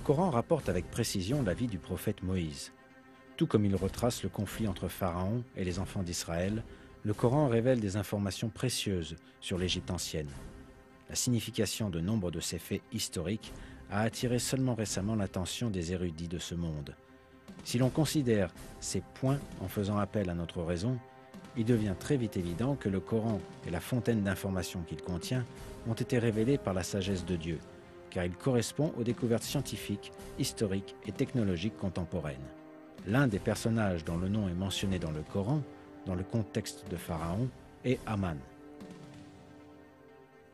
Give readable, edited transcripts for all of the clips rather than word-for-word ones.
Coran rapporte avec précision la vie du prophète Moïse. Tout comme il retrace le conflit entre Pharaon et les enfants d'Israël, le Coran révèle des informations précieuses sur l'Égypte ancienne. La signification de nombre de ces faits historiques a attiré seulement récemment l'attention des érudits de ce monde. Si l'on considère ces points en faisant appel à notre raison, il devient très vite évident que le Coran et la fontaine d'informations qu'il contient ont été révélés par la sagesse de Dieu, car il correspond aux découvertes scientifiques, historiques et technologiques contemporaines. L'un des personnages dont le nom est mentionné dans le Coran, dans le contexte de Pharaon, est Haman.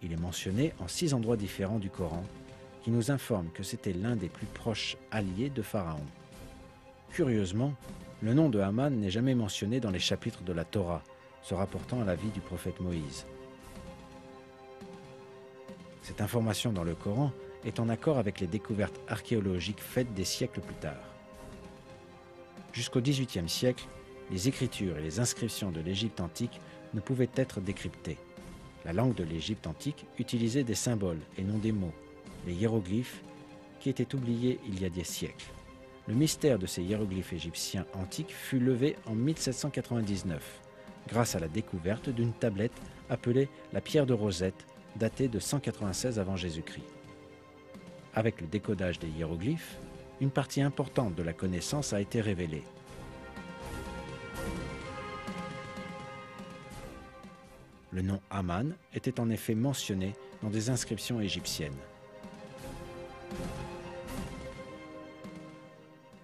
Il est mentionné en 6 endroits différents du Coran, qui nous informent que c'était l'un des plus proches alliés de Pharaon. Curieusement, le nom de Haman n'est jamais mentionné dans les chapitres de la Torah, se rapportant à la vie du prophète Moïse. Cette information dans le Coran est en accord avec les découvertes archéologiques faites des siècles plus tard. Jusqu'au XVIIIe siècle, les écritures et les inscriptions de l'Égypte antique ne pouvaient être décryptées. La langue de l'Égypte antique utilisait des symboles et non des mots, les hiéroglyphes, qui étaient oubliés il y a des siècles. Le mystère de ces hiéroglyphes égyptiens antiques fut levé en 1799, grâce à la découverte d'une tablette appelée la pierre de Rosette, datée de 196 avant Jésus-Christ. Avec le décodage des hiéroglyphes, une partie importante de la connaissance a été révélée. Le nom Haman était en effet mentionné dans des inscriptions égyptiennes.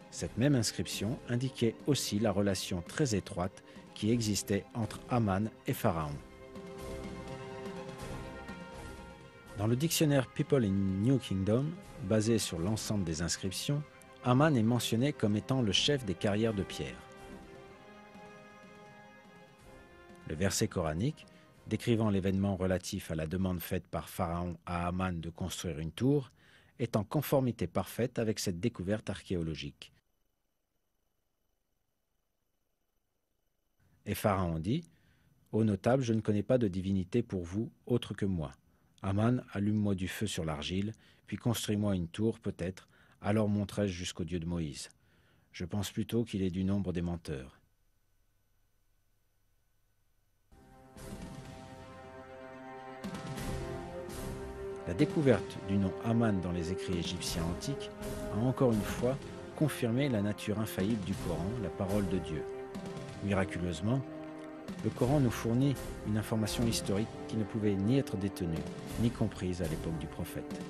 Cette même inscription indiquait aussi la relation très étroite qui existait entre Haman et Pharaon. Dans le dictionnaire People in New Kingdom, basé sur l'ensemble des inscriptions, Haman est mentionné comme étant le chef des carrières de pierre. Le verset coranique, décrivant l'événement relatif à la demande faite par Pharaon à Haman de construire une tour, est en conformité parfaite avec cette découverte archéologique. Et Pharaon dit : « Ô notable, je ne connais pas de divinité pour vous autre que moi. Haman, allume-moi du feu sur l'argile, puis construis-moi une tour, peut-être, alors monterai-je jusqu'au Dieu de Moïse. Je pense plutôt qu'il est du nombre des menteurs. » La découverte du nom Haman dans les écrits égyptiens antiques a encore une fois confirmé la nature infaillible du Coran, la parole de Dieu. Miraculeusement, le Coran nous fournit une information historique qui ne pouvait ni être détenue, ni comprise à l'époque du prophète.